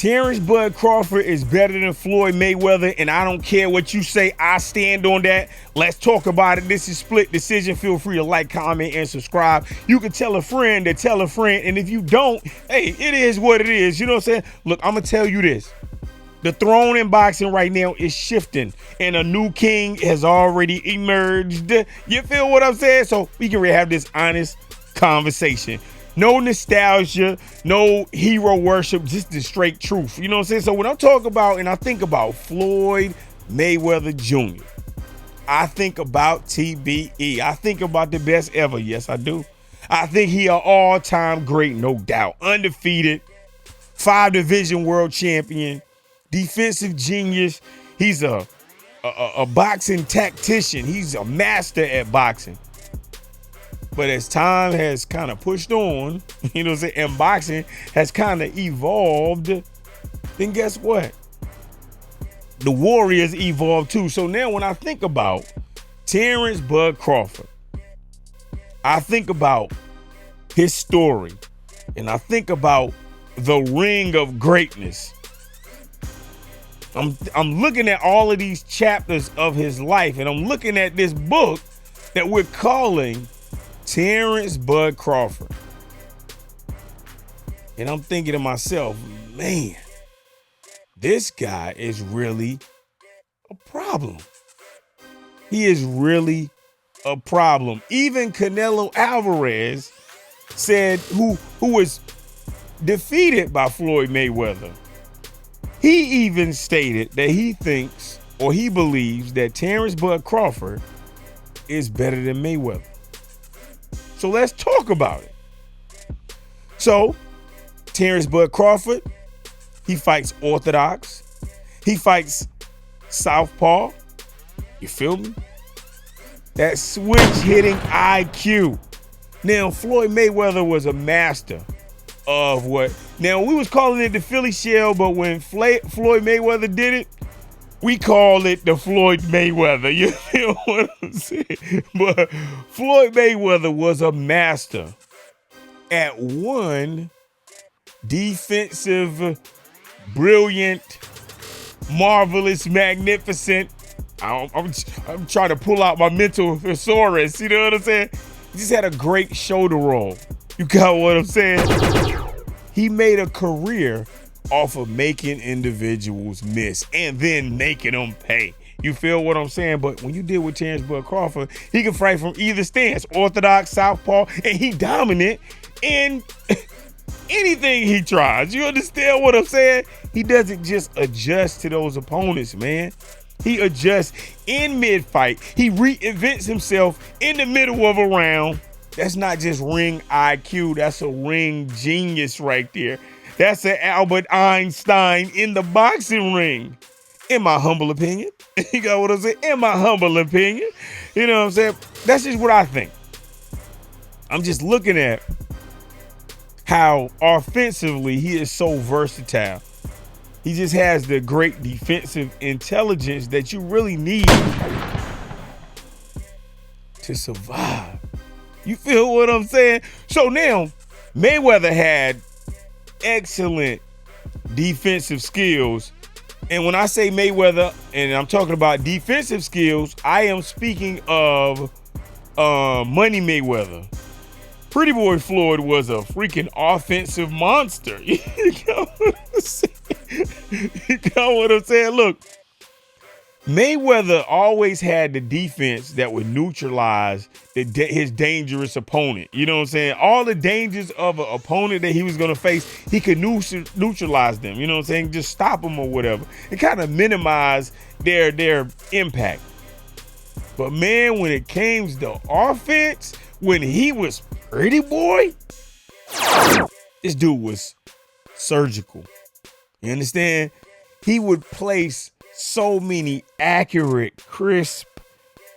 Terrence Bud Crawford is better than Floyd Mayweather, and I don't care what you say. I stand on that. Let's talk about it. This is Split Decision. Feel free to like, comment, and subscribe. You can tell a friend to tell a friend, and if you don't, hey, it is what it is. You know what I'm saying? Look, I'm going to tell you this. The throne in boxing right now is shifting, and a new king has already emerged. You feel what I'm saying? So we can really have this honest conversation. No nostalgia, no hero worship, just the straight truth. You know what I'm saying? So when I'm talking about and I think about Floyd Mayweather Jr., I think about TBE. I think about the best ever. Yes, I do. I think he an all-time great, no doubt. Undefeated, 5-division world champion, defensive genius. He's a boxing tactician. He's a master at boxing. But as time has kind of pushed on, you know what I'm saying, and boxing has kind of evolved, then guess what? The Warriors evolved too. So now when I think about Terrence Bud Crawford, I think about his story, and I think about the ring of greatness. I'm looking at all of these chapters of his life, and I'm looking at this book that we're calling Terrence Bud Crawford. And I'm thinking to myself, man, this guy is really a problem. He is really a problem. Even Canelo Alvarez said, who was defeated by Floyd Mayweather, he even stated that he thinks or he believes that Terrence Bud Crawford is better than Mayweather. So let's talk about it. So Terrence Bud Crawford, he fights orthodox. He fights southpaw. You feel me? That switch hitting IQ. Now, Floyd Mayweather was a master of what? Now, we was calling it the Philly shell, but when Floyd Mayweather did it, we call it the Floyd Mayweather. You feel what I'm saying? But Floyd Mayweather was a master at one defensive, brilliant, marvelous, magnificent. I'm trying to pull out my mental thesaurus. You know what I'm saying? He just had a great shoulder roll. You got what I'm saying? He made a career off of making individuals miss and then making them pay. You feel what I'm saying? But when you deal with Terrence Bud Crawford, he can fight from either stance, orthodox, southpaw, and he dominant in anything he tries. You understand what I'm saying? He doesn't just adjust to those opponents, man. He adjusts in mid-fight. He reinvents himself in the middle of a round. That's not just ring IQ. That's a ring genius right there. That's an Albert Einstein in the boxing ring, in my humble opinion. You got what I'm saying? In my humble opinion. You know what I'm saying? That's just what I think. I'm just looking at how offensively he is so versatile. He just has the great defensive intelligence that you really need to survive. You feel what I'm saying? So now, Mayweather had excellent defensive skills. And when I say Mayweather, and I'm talking about defensive skills, I am speaking of Money Mayweather. Pretty Boy Floyd was a freaking offensive monster. You got what I'm saying? You got what I'm saying? Look, Mayweather always had the defense that would neutralize his dangerous opponent. You know what I'm saying? All the dangers of an opponent that he was going to face, he could neutralize them. You know what I'm saying? Just stop them or whatever. And kind of minimize their impact. But man, when it came to offense, when he was Pretty Boy, this dude was surgical. You understand? He would place so many accurate, crisp,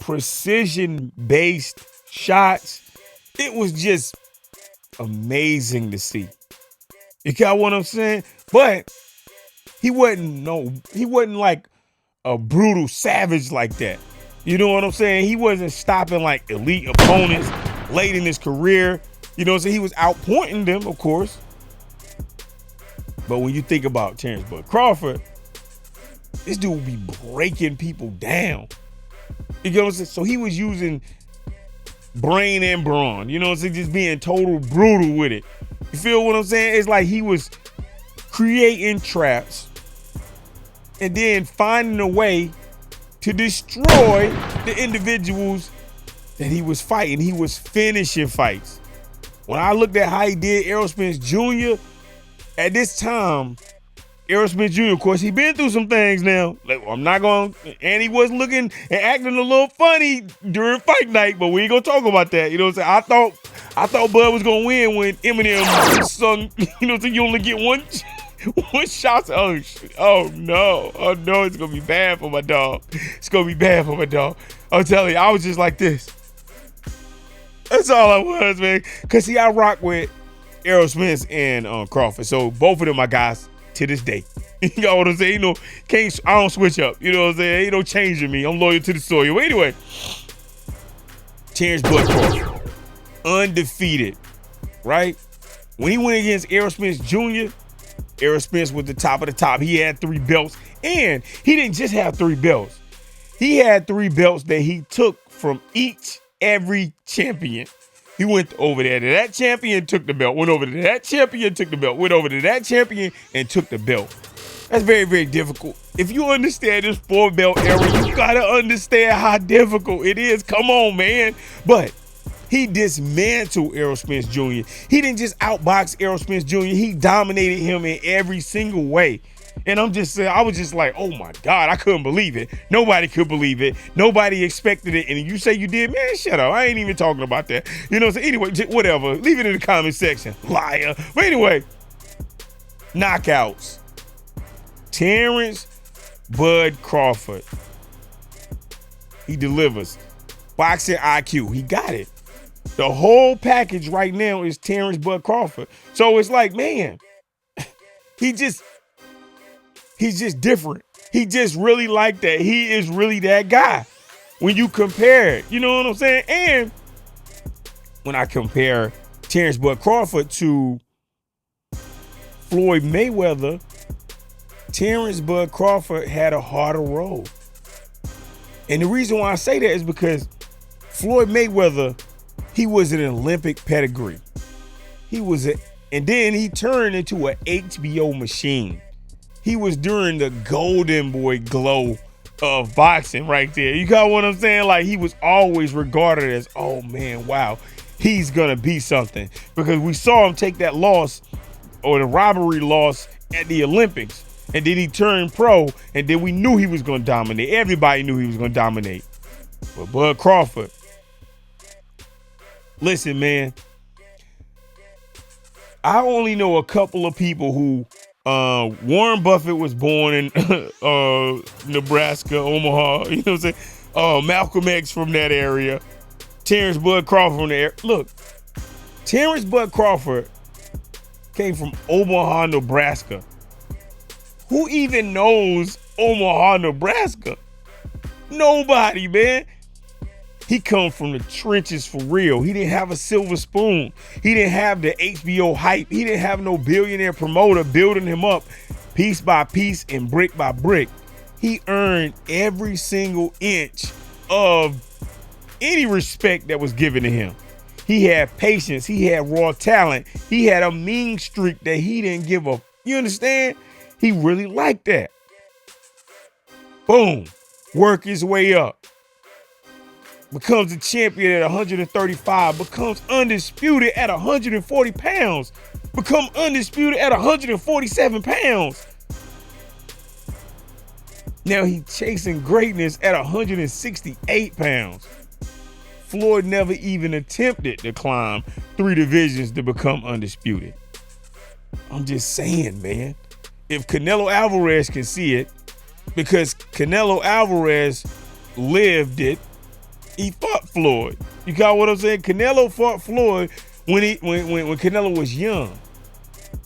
precision-based shots. It was just amazing to see. You got what I'm saying? But he wasn't like a brutal savage like that. You know what I'm saying? He wasn't stopping like elite opponents late in his career. You know what I'm saying? He was outpointing them, of course. But when you think about Terrence Bud Crawford, this dude be breaking people down. You know what I'm saying? So he was using brain and brawn. You know what I'm saying? Just being total brutal with it. You feel what I'm saying? It's like he was creating traps and then finding a way to destroy the individuals that he was fighting. He was finishing fights. When I looked at how he did Errol Spence Jr., at this time, Errol Spence Jr., of course, he been through some things now. Like, I'm not going to, and he was looking and acting a little funny during fight night, but we ain't going to talk about that. You know what I'm saying? I thought Bud was going to win when Eminem sung, you know what I'm saying? You only get one shot. Oh, no, it's going to be bad for my dog. It's going to be bad for my dog. I'm telling you, I was just like this. That's all I was, man. Because, see, I rock with Errol Spence and Crawford. So, both of them are guys to this day. You know what I'm saying? You know, I don't switch up. You know what I'm saying? Ain't no changing me. I'm loyal to the soil. But anyway, Terrence Bud Crawford, undefeated, right? When he went against Errol Spence Jr., Errol Spence was the top of the top. He had 3 belts. And he didn't just have 3 belts. He had 3 belts that he took from every champion. He went over there to that champion, took the belt, went over to that champion, took the belt, went over to that champion, and took the belt. That's very, very difficult. If you understand this 4-belt era, you gotta understand how difficult it is. Come on, man. But he dismantled Errol Spence Jr. He didn't just outbox Errol Spence Jr. He dominated him in every single way. And I'm just saying, I was just like, oh my God, I couldn't believe it. Nobody could believe it. Nobody expected it. And you say you did, man, shut up. I ain't even talking about that. You know what I'm saying? Anyway, whatever. Leave it in the comment section. Liar. But anyway, knockouts. Terrence Bud Crawford. He delivers. Boxing IQ. He got it. The whole package right now is Terrence Bud Crawford. So it's like, man, he's just different. He just really like that. He is really that guy. When you compare it, you know what I'm saying? And when I compare Terrence Bud Crawford to Floyd Mayweather, Terrence Bud Crawford had a harder road. And the reason why I say that is because Floyd Mayweather, he was an Olympic pedigree. And then he turned into an HBO machine. He was during the golden boy glow of boxing right there. You got what I'm saying? Like, he was always regarded as, oh man, wow, he's gonna be something. Because we saw him take that loss, or the robbery loss, at the Olympics. And then he turned pro, and then we knew he was gonna dominate. Everybody knew he was gonna dominate. But Bud Crawford, listen, man, I only know a couple of people who Warren Buffett was born in Nebraska, Omaha. You know what I'm saying? Malcolm X from that area. Terrence Bud Crawford from there. Look, Terrence Bud Crawford came from Omaha, Nebraska. Who even knows Omaha, Nebraska? Nobody, man. He come from the trenches for real. He didn't have a silver spoon. He didn't have the HBO hype. He didn't have no billionaire promoter building him up piece by piece and brick by brick. He earned every single inch of any respect that was given to him. He had patience. He had raw talent. He had a mean streak that he didn't give up. You understand? He really liked that. Boom. Work his way up. Becomes a champion at 135, becomes undisputed at 140 pounds, become undisputed at 147 pounds. Now he's chasing greatness at 168 pounds. Floyd never even attempted to climb 3 divisions to become undisputed. I'm just saying, man, if Canelo Alvarez can see it, because Canelo Alvarez lived it, he fought Floyd. You got what I'm saying? Canelo fought Floyd when Canelo was young.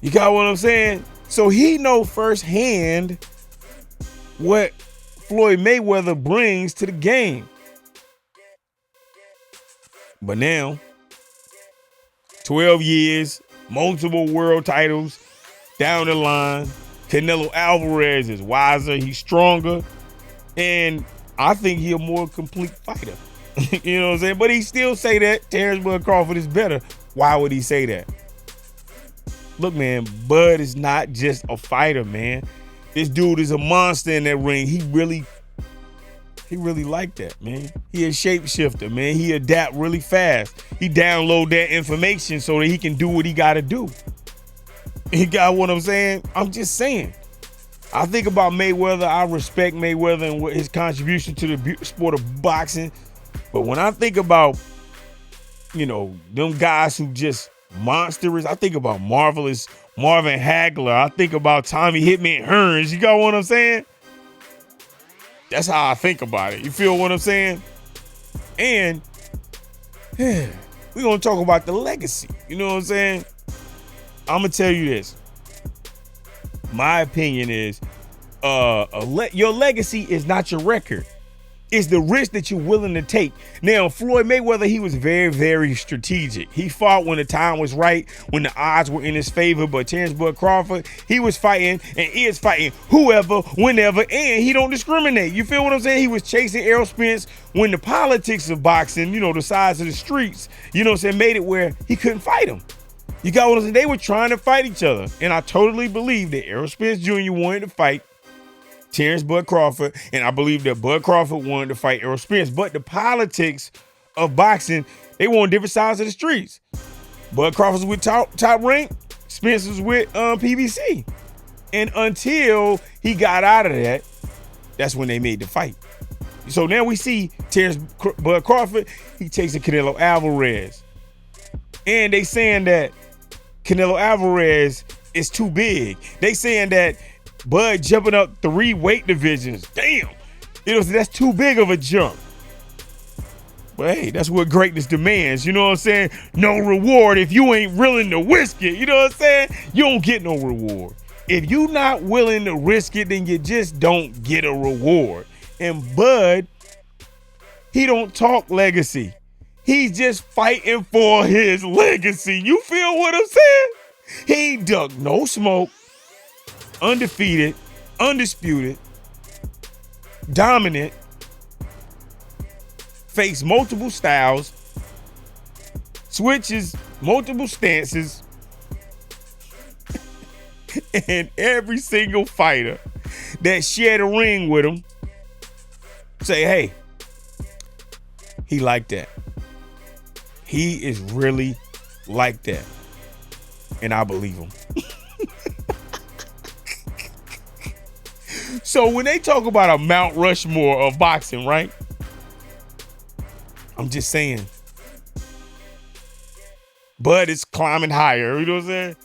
You got what I'm saying? So he know firsthand what Floyd Mayweather brings to the game. But now, 12 years, multiple world titles, down the line, Canelo Alvarez is wiser, he's stronger, and I think he's a more complete fighter. You know what I'm saying? But he still say that Terrence Bud Crawford is better. Why would he say that? Look, man, Bud is not just a fighter, man. This dude is a monster in that ring. He really like that, man. He a shapeshifter, man. He adapt really fast. He download that information so that he can do what he got to do. You got what I'm saying? I'm just saying. I think about Mayweather. I respect Mayweather and what his contribution to the sport of boxing. But when I think about, them guys who just monstrous, I think about Marvelous Marvin Hagler. I think about Tommy Hitman Hearns. You got what I'm saying? That's how I think about it. You feel what I'm saying? And we're going to talk about the legacy. You know what I'm saying? I'm going to tell you this. My opinion is your legacy is not your record. It's the risk that you're willing to take. Now, Floyd Mayweather, he was very, very strategic. He fought when the time was right, when the odds were in his favor. But Terrence Bud Crawford, he was fighting and is fighting whoever, whenever, and he don't discriminate. You feel what I'm saying? He was chasing Errol Spence when the politics of boxing, the size of the streets, made it where he couldn't fight him. You got what I'm saying? They were trying to fight each other. And I totally believe that Errol Spence Jr. wanted to fight Terrence Bud Crawford, and I believe that Bud Crawford wanted to fight Errol Spence. But the politics of boxing, they were on different sides of the streets. Bud Crawford was with top rank, Spence was with PBC. And until he got out of that, that's when they made the fight. So now we see Terrence Bud Crawford, he takes a Canelo Alvarez. And they saying that Canelo Alvarez is too big. They saying that Bud jumping up 3 weight divisions. Damn. That's too big of a jump. But hey, that's what greatness demands. You know what I'm saying? No reward if you ain't willing to risk it. You know what I'm saying? You don't get no reward. If you not willing to risk it, then you just don't get a reward. And Bud, he don't talk legacy. He's just fighting for his legacy. You feel what I'm saying? He ducked no smoke. Undefeated, undisputed, dominant, faced multiple styles, switches multiple stances, and every single fighter that shared a ring with him say, hey, he like that. He is really like that. And I believe him. So when they talk about a Mount Rushmore of boxing, right? I'm just saying. Bud is climbing higher, you know what I'm saying?